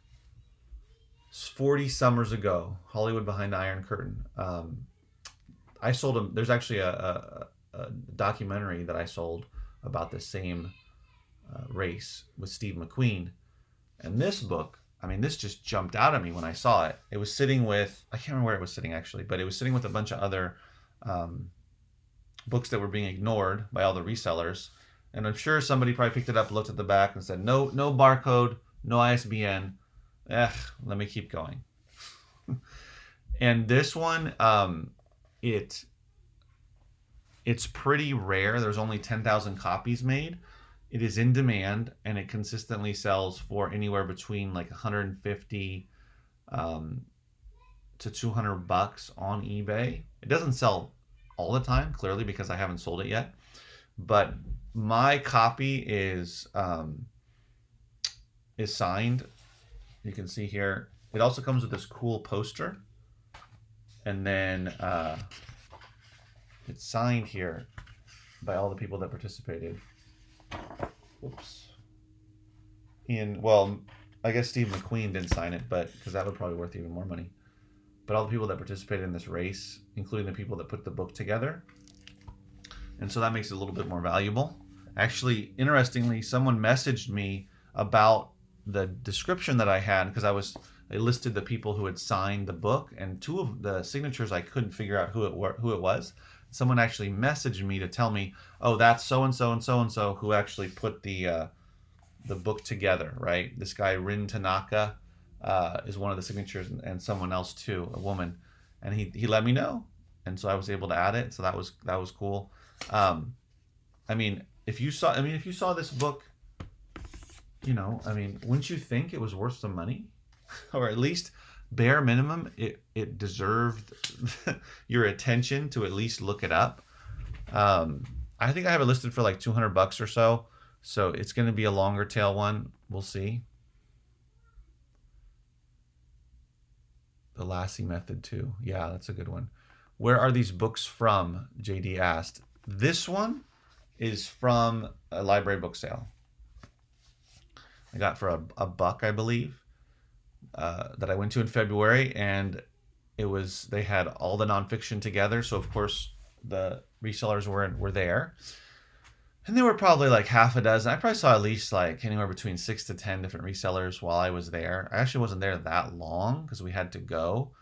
40 Summers Ago, Hollywood Behind the Iron Curtain. I sold them. There's actually a documentary that I sold about the same race with Steve McQueen. And this book, I mean, this just jumped out at me when I saw it. It was sitting with, I can't remember where it was sitting actually, but it was sitting with a bunch of other books that were being ignored by all the resellers. And I'm sure somebody probably picked it up, looked at the back, and said, no barcode, no ISBN. Let me keep going. And this one, It's pretty rare. There's only 10,000 copies made. It is in demand, and it consistently sells for anywhere between like 150 um, to $200 on eBay. It doesn't sell all the time, clearly, because I haven't sold it yet. But my copy is signed. You can see here. It also comes with this cool poster, and then it's signed here by all the people that participated. Oops. Well, I guess Steve McQueen didn't sign it, but because that would probably be worth even more money. But all the people that participated in this race, including the people that put the book together, and so that makes it a little bit more valuable. Actually, interestingly, someone messaged me about the description that I had because I listed the people who had signed the book, and two of the signatures I couldn't figure out who it was. Someone actually messaged me to tell me, oh, that's so and so and so and so who actually put the book together, right? This guy Rin Tanaka is one of the signatures, and someone else too, a woman, and he let me know, and so I was able to add it. So that was cool. If you saw this book, wouldn't you think it was worth some money? Or at least bare minimum, it deserved your attention to at least look it up. I think I have it listed for like $200 or so. So it's going to be a longer tail one. We'll see. The Lassie method too. Yeah, that's a good one. Where are these books from? JD asked. This one is from a library book sale. I got for a buck, I believe, that I went to in February, and they had all the nonfiction together. So of course the resellers were there, and there were probably like half a dozen. I probably saw at least like anywhere between 6 to 10 different resellers while I was there. I actually wasn't there that long because we had to go.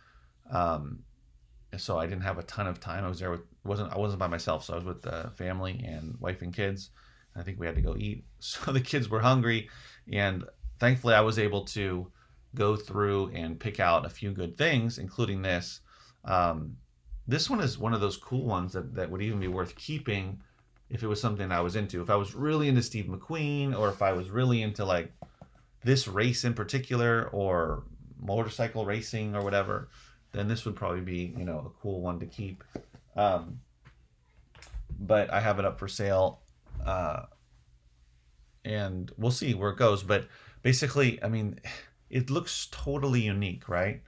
So I didn't have a ton of time. I was there I wasn't by myself, so I was with the family and wife and kids. I think we had to go eat. So the kids were hungry, and thankfully I was able to go through and pick out a few good things, including this. This one is one of those cool ones that would even be worth keeping if it was something I was into. If I was really into Steve McQueen, or if I was really into like this race in particular, or motorcycle racing or whatever, then this would probably be, a cool one to keep. But I have it up for sale, and we'll see where it goes. But basically, it looks totally unique, right?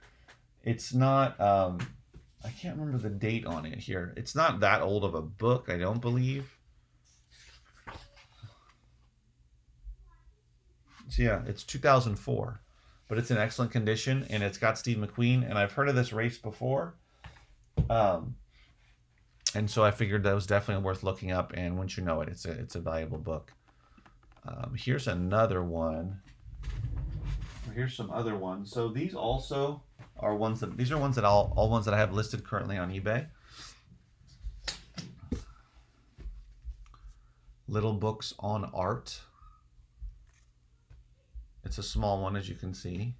It's not, I can't remember the date on it here. It's not that old of a book, I don't believe. So yeah, it's 2004, but it's in excellent condition, and it's got Steve McQueen, and I've heard of this race before. And so I figured that was definitely worth looking up, and once you know it, it's a valuable book. Here's another one. Here's some other ones. So these also are ones that all ones that I have listed currently on eBay. Little books on art. It's a small one, as you can see.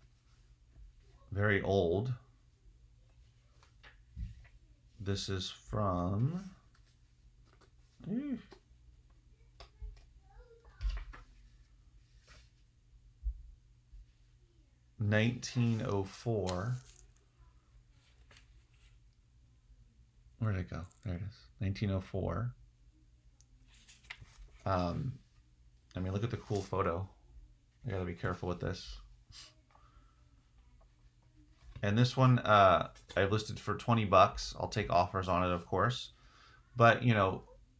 Very old. This is from 1904. Where did it go? There it is. 1904. Look at the cool photo. I gotta be careful with this. And this one, I've listed for $20. I'll take offers on it, of course. But,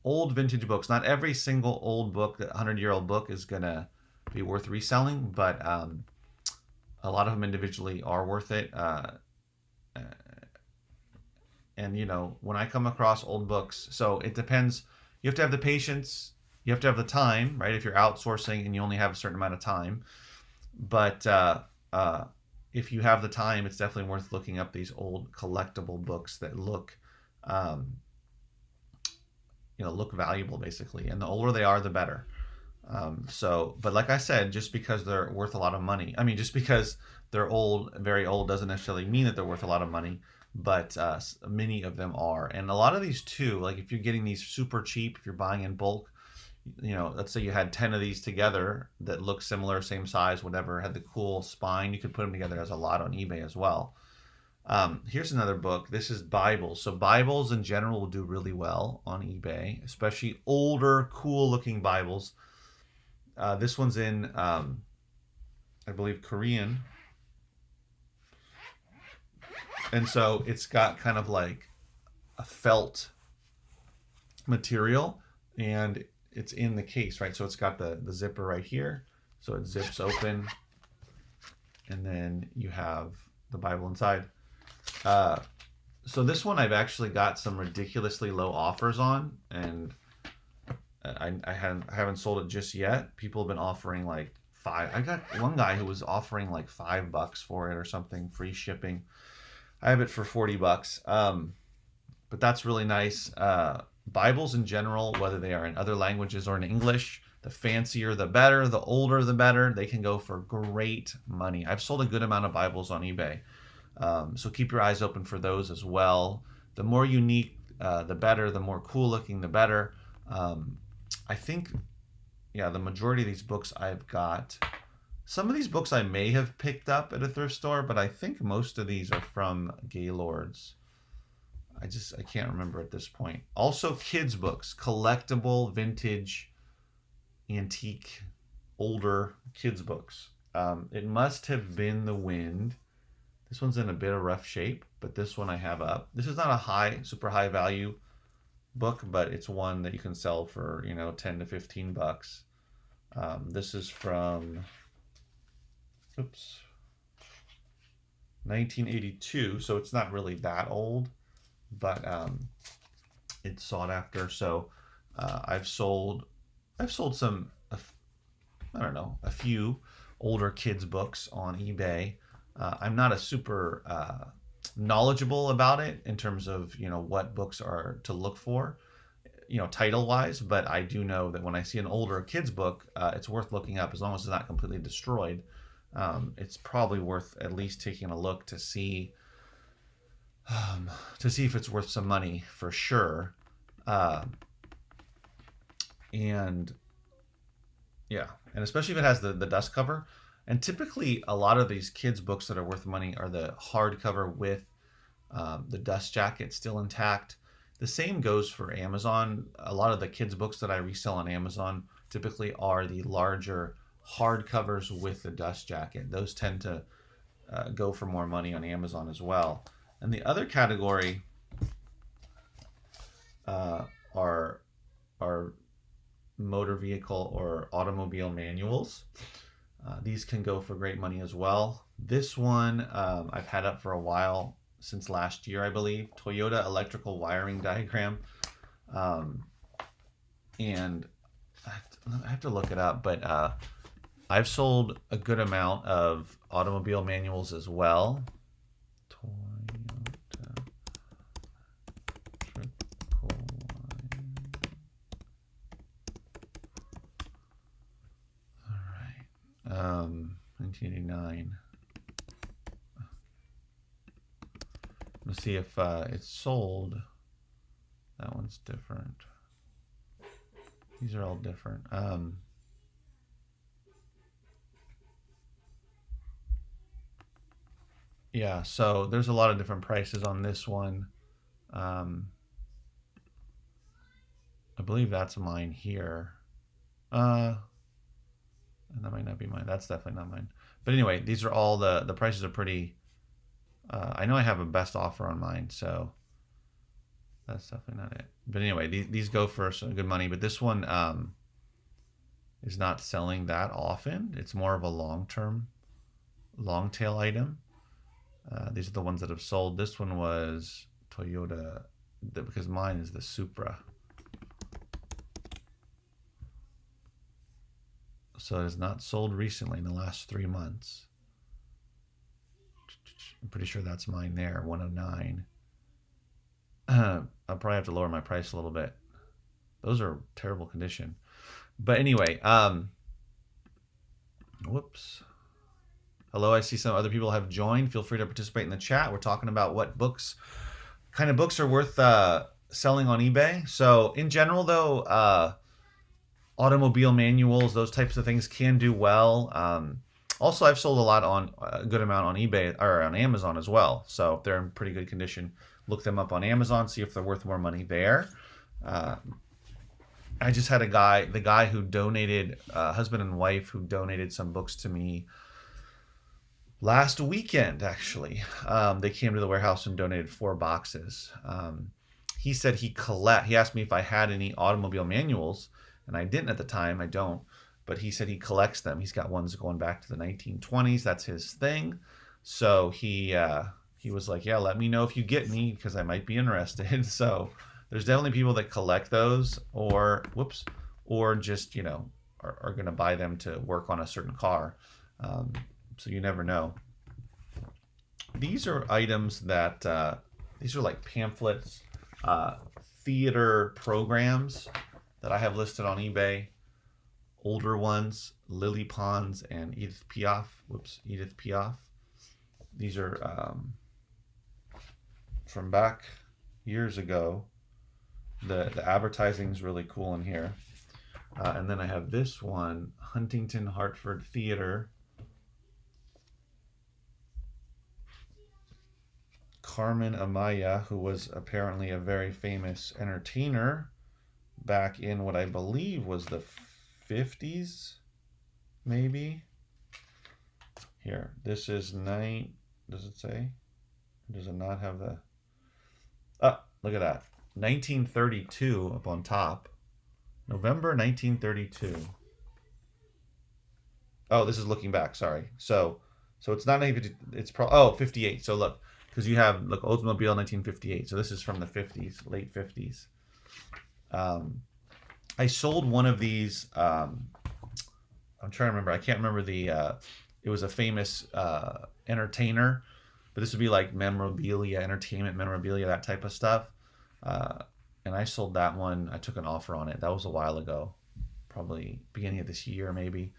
old vintage books. Not every single old book, 100-year-old book, is gonna be worth reselling, but a lot of them individually are worth it. And when I come across old books, so it depends. You have to have the patience. You have to have the time, right? If you're outsourcing and you only have a certain amount of time. But if you have the time, it's definitely worth looking up these old collectible books that look valuable, basically. And the older they are, the better. But like I said, just because they're worth a lot of money, just because they're old, very old, doesn't necessarily mean that they're worth a lot of money. but many of them are. And a lot of these too, like if you're getting these super cheap, if you're buying in bulk, let's say you had 10 of these together that look similar, same size, whatever, had the cool spine, you could put them together as a lot on eBay as well. Here's another book. This is Bibles. So Bibles in general will do really well on eBay, especially older, cool looking Bibles. This one's in, I believe, Korean. And so it's got kind of like a felt material, and it's in the case, right? So it's got the zipper right here. So it zips open, and then you have the Bible inside. So this one I've actually got some ridiculously low offers on, and I haven't sold it just yet. People have been offering like five. I got one guy who was offering like $5 for it or something, free shipping. I have it for $40. But that's really nice. Bibles in general, whether they are in other languages or in English, the fancier the better, the older the better. They can go for great money. I've sold a good amount of Bibles on eBay. So keep your eyes open for those as well. The more unique, the better. The more cool looking, the better. I think, yeah, the majority of these books I've got. Some of these books I may have picked up at a thrift store, but I think most of these are from Gaylords. I can't remember at this point. Also, kids' books, collectible, vintage, antique, older kids' books. It must have been the wind. This one's in a bit of rough shape, but this one I have up. This is not a super high value book, but it's one that you can sell for, 10 to 15 bucks. This is from, 1982, so it's not really that old, but it's sought after. So I've sold some, a few older kids books on eBay. I'm not a super knowledgeable about it in terms of what books are to look for, title wise, but I do know that when I see an older kids book, it's worth looking up as long as it's not completely destroyed. It's probably worth at least taking a look to see if it's worth some money for sure. And yeah, and especially if it has the dust cover. And typically a lot of these kids books that are worth money are the hardcover with the dust jacket still intact. The same goes for Amazon. A lot of the kids books that I resell on Amazon typically are the larger hardcovers with the dust jacket. Those tend to go for more money on Amazon as well. And the other category are motor vehicle or automobile manuals. These can go for great money as well. This one I've had up for a while, since last year, I believe. Toyota electrical wiring diagram. And I have to look it up, but I've sold a good amount of automobile manuals as well. Toyota electrical wiring. All right. 1989. Let's see if it's sold. That one's different. These are all different. Yeah, so there's a lot of different prices on this one. I believe that's mine here. And that might not be mine. That's definitely not mine. But anyway, these are all the prices are pretty. I know I have a best offer on mine, so that's definitely not it. But anyway, these go for some good money. But this one is not selling that often. It's more of a long tail item. These are the ones that have sold. This one was Toyota, because mine is the Supra. So it has not sold recently in the last 3 months. I'm pretty sure that's mine there, 109. I'll probably have to lower my price a little bit. Those are terrible condition. But anyway, whoops. Hello, I see some other people have joined. Feel free to participate in the chat. We're talking about what kind of books are worth selling on eBay. So in general, though, automobile manuals, those types of things can do well. Also, I've sold a good amount on eBay or on Amazon as well. So if they're in pretty good condition, look them up on Amazon, see if they're worth more money there. I just had the guy who donated, husband and wife who donated some books to me last weekend, actually. They came to the warehouse and donated 4 boxes. He said he asked me if I had any automobile manuals, and I didn't at the time. I don't. But he said he collects them. He's got ones going back to the 1920s. That's his thing. So he was like, yeah, let me know if you get me because I might be interested. So there's definitely people that collect those or just, are going to buy them to work on a certain car. So you never know. These are items these are like pamphlets, theater programs that I have listed on eBay. Older ones, Lily Pons and Edith Piaf. Edith Piaf. These are from back years ago. The advertising is really cool in here. And then I have this one, Huntington Hartford Theater. Carmen Amaya, who was apparently a very famous entertainer back in what I believe was the 50s, maybe. Here, this is does it say? Does it not have the... Oh, look at that. 1932 up on top. November 1932. Oh, this is looking back, sorry. So it's not 1950, it's 58. So look, because you have, Oldsmobile 1958. So this is from the 50s, late 50s. I sold one of these. I'm trying to remember. I can't remember it was a famous entertainer, but this would be like memorabilia, entertainment memorabilia, that type of stuff. And I sold that one. I took an offer on it. That was a while ago, probably beginning of this year, maybe.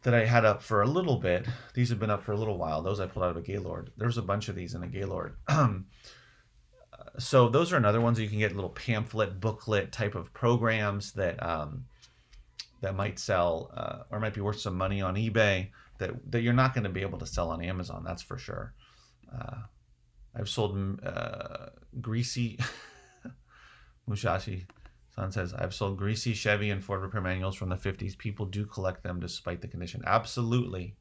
That I had up for a little bit. These have been up for a little while. Those I pulled out of a Gaylord. There's a bunch of these in a Gaylord. So those are another ones you can get, little pamphlet, booklet type of programs that might sell or might be worth some money on eBay that you're not going to be able to sell on Amazon. That's for sure. I've sold greasy Mushashi San says, I've sold greasy Chevy and Ford repair manuals from the 50s. People do collect them despite the condition. Absolutely.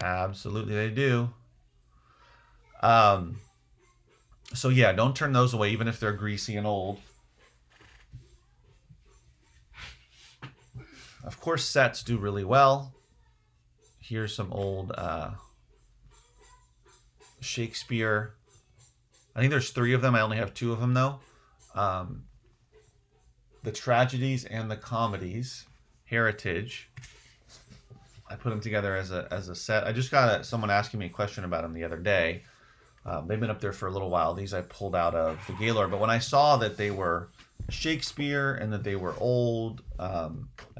Absolutely they do. So yeah, don't turn those away even if they're greasy and old. Of course, sets do really well. Here's some old Shakespeare. I think there's 3 of them. I only have 2 of them though. The tragedies and the comedies, Heritage. I put them together as a set. I just got someone asking me a question about them the other day. They've been up there for a little while. These I pulled out of the Gaylord, but when I saw that they were Shakespeare and that they were old, I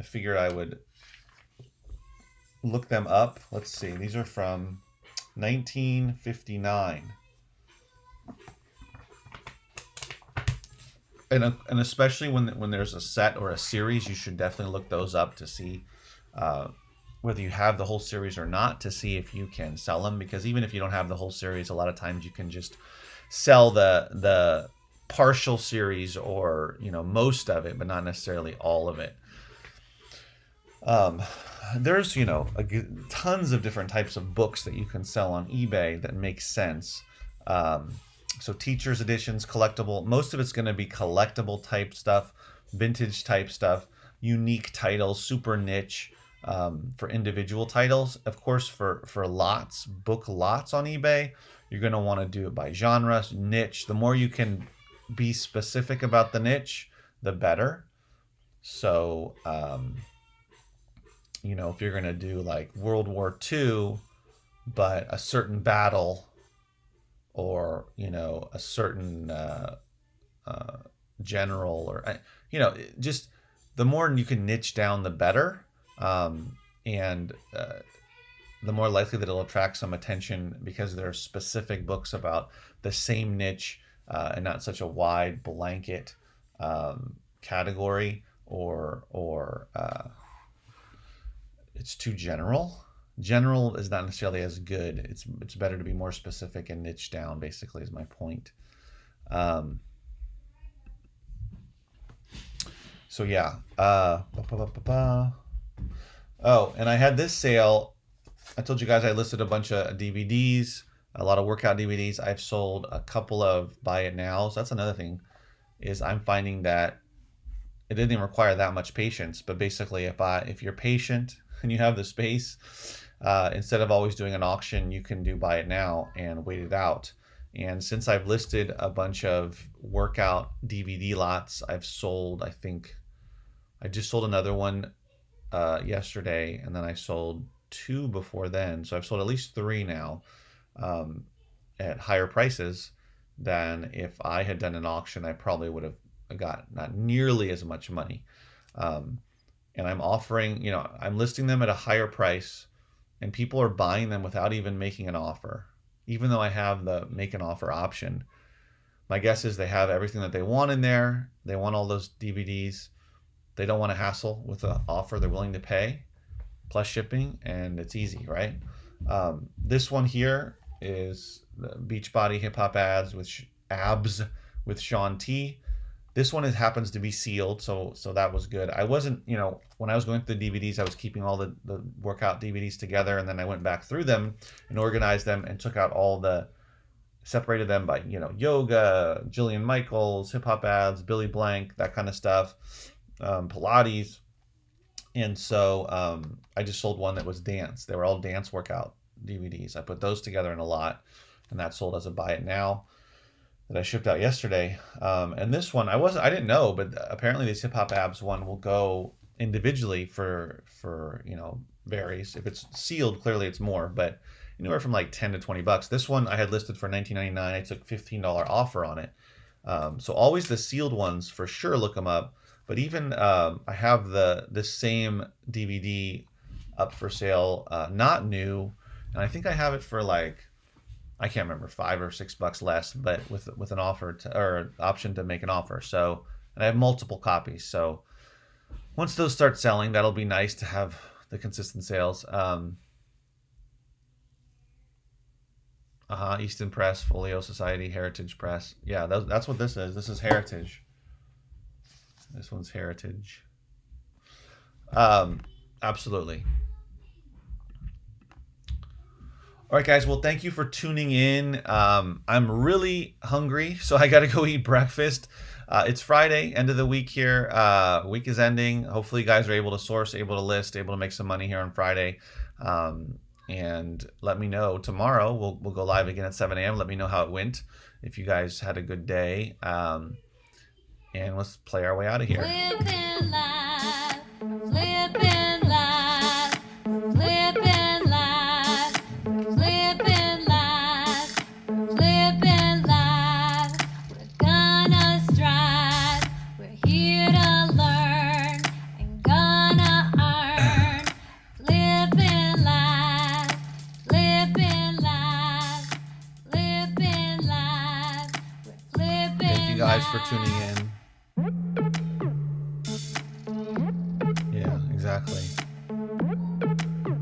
figured I would look them up. Let's see. These are from 1959. And especially when there's a set or a series, you should definitely look those up to see whether you have the whole series or not, to see if you can sell them. Because even if you don't have the whole series, a lot of times you can just sell the partial series or most of it, but not necessarily all of it. There's tons of different types of books that you can sell on eBay that make sense. So teacher's editions, collectible, most of it's going to be collectible type stuff, vintage type stuff, unique titles, super niche for individual titles. Of course, for book lots on eBay, you're going to want to do it by genre, niche. The more you can be specific about the niche, the better. So, if you're going to do like World War II, but a certain battle, or a certain general, or just the more you can niche down, the better. And the more likely that it'll attract some attention because there are specific books about the same niche, and not such a wide blanket category, or it's too general. General is not necessarily as good. It's better to be more specific and niche down, basically, is my point. Um, so yeah. Oh, and I had this sale. I told you guys I listed a bunch of DVDs, a lot of workout DVDs. I've sold a couple of buy it now. So that's another thing, is I'm finding that it didn't even require that much patience. But basically, if you're patient and you have the space, instead of always doing an auction, you can do buy it now and wait it out. And since I've listed a bunch of workout DVD lots, I've sold, I think, I just sold another one yesterday, and then I sold two before then. So I've sold at least three now, at higher prices than if I had done an auction. I probably would have got not nearly as much money. And I'm offering, I'm listing them at a higher price, and people are buying them without even making an offer. Even though I have the make an offer option, my guess is they have everything that they want in there. They want all those DVDs. They don't want to hassle with an offer. They're willing to pay plus shipping, and it's easy, right? This one here is the Beachbody Hip Hop abs with Sean T. This one happens to be sealed, so that was good. I wasn't, when I was going through the DVDs, I was keeping all the workout DVDs together, and then I went back through them and organized them and took out separated them by, yoga, Jillian Michaels, hip hop ads, Billy Blank, that kind of stuff, Pilates. And so I just sold one that was dance. They were all dance workout DVDs. I put those together in a lot, and that sold as a buy it now that I shipped out yesterday. And this one, I didn't know, but apparently this hip hop abs one will go individually for varies. If it's sealed, clearly it's more, but anywhere from like 10 to 20 bucks. This one I had listed for $19.99. I took $15 offer on it. So always the sealed ones, for sure, look them up. But even I have this same DVD up for sale, not new, and I think I have it for like, I can't remember, $5 or $6 less, but with an offer or option to make an offer. So, and I have multiple copies. So once those start selling, that'll be nice to have the consistent sales. Easton Press, Folio Society, Heritage Press. Yeah, that's what this is. This is Heritage. This one's Heritage. Absolutely. All right, guys. Well, thank you for tuning in. I'm really hungry, so I got to go eat breakfast. It's Friday, end of the week here. Week is ending. Hopefully, you guys are able to source, able to list, able to make some money here on Friday. And let me know tomorrow. We'll go live again at 7 a.m. Let me know how it went. If you guys had a good day. And let's play our way out of here. Flippin' live, flippin' live, flippin' live, flippin' live, flippin' live. We're gonna strive, we're here to learn and gonna earn. Flippin' live, flippin' live, flippin' live, we're flippin' Thank you guys for tuning in. Yeah, exactly.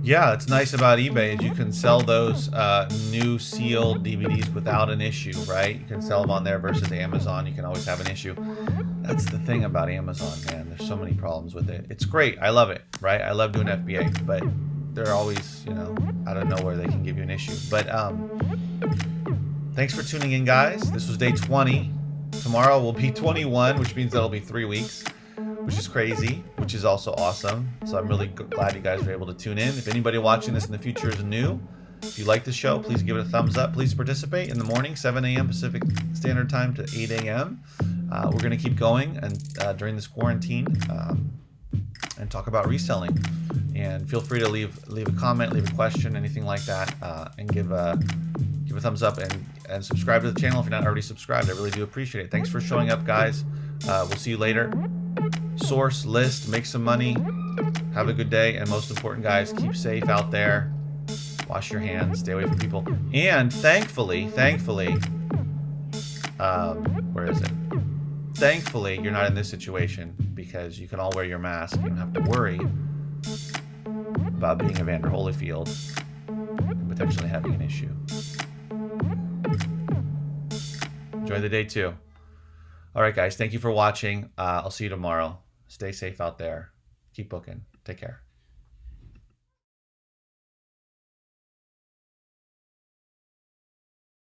Yeah, it's nice about eBay is you can sell those new sealed DVDs without an issue, right? You can sell them on there versus Amazon. You can always have an issue. That's the thing about Amazon, man. There's so many problems with it. It's great. I love it, right? I love doing FBA, but they're always, out of nowhere they can give you an issue. But thanks for tuning in, guys. This was day 20. Tomorrow will be 21, which means that'll be 3 weeks, which is crazy, which is also awesome. So I'm really glad you guys were able to tune in. If anybody watching this in the future is new, if you like the show, please give it a thumbs up. Please participate in the morning, 7 a.m. Pacific Standard Time to 8 a.m. We're going to keep going and during this quarantine and talk about reselling. And feel free to leave a comment, leave a question, anything like that, and give a thumbs up and subscribe to the channel if you're not already subscribed. I really do appreciate it. Thanks for showing up, guys. We'll see you later. Source, list, make some money. Have a good day. And most important, guys, keep safe out there. Wash your hands. Stay away from people. And thankfully, where is it? Thankfully, you're not in this situation because you can all wear your mask. You don't have to worry about being Evander Holyfield and potentially having an issue. Enjoy the day too. All right, guys. Thank you for watching. I'll see you tomorrow. Stay safe out there. Keep booking. Take care.